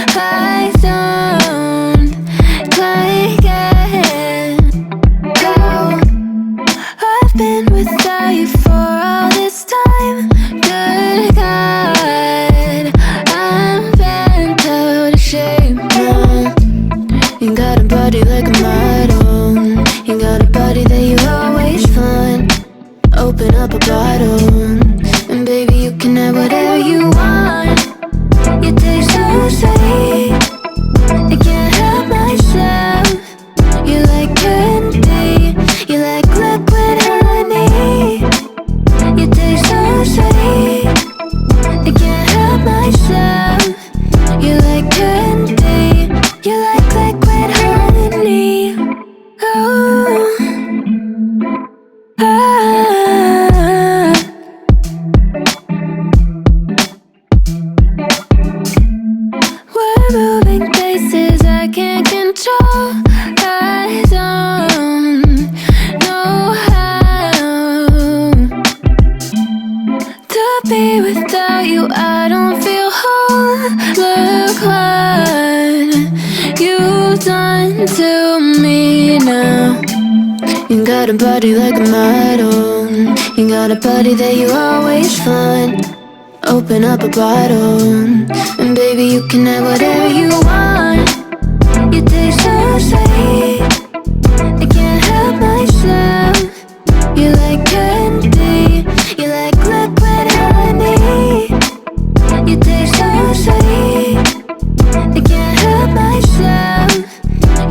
I don't like it. Oh, I've been without you for all this time. Good God, I'm bent out of shape now. You got a body like a model. You got a body that you always find. Open up a bottle, and baby, you can have whatever you want. You taste so sweet, I can't help myself. You like candy, you like liquid honey. You taste so sweet, I can't help myself. You like candy, you like liquid honey. Oh, ah. We're moving places I can't control. I don't know how to be without you. I don't feel whole. Look what you've done to me now. You got a body like a model. You got a body that you always find. Open up a bottle, and baby, you can have whatever you want. You taste so sweet, I can't help myself. You like candy, you like liquid honey. You taste so sweet, I can't help myself.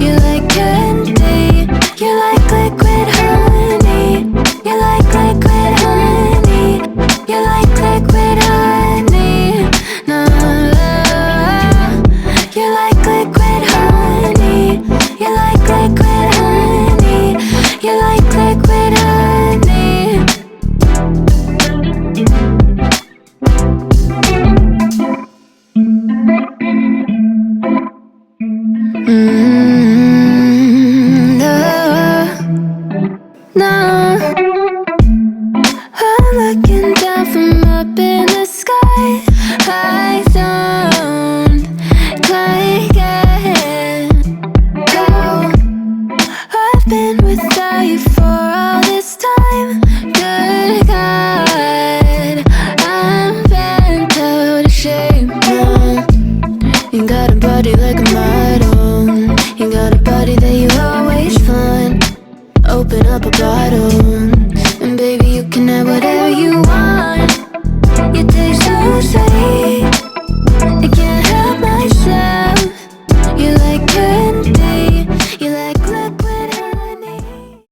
You like candy, you like liquid honey. You like liquid honey. You like liquid honey. No, you like liquid honey. You like liquid honey. You like liquid honey. No, no. I'm looking down from up in the sky. I don't like it. Oh, I've been without you for all this time. Good God, I'm bent out of shape now. You got a body like a model. You got a body that you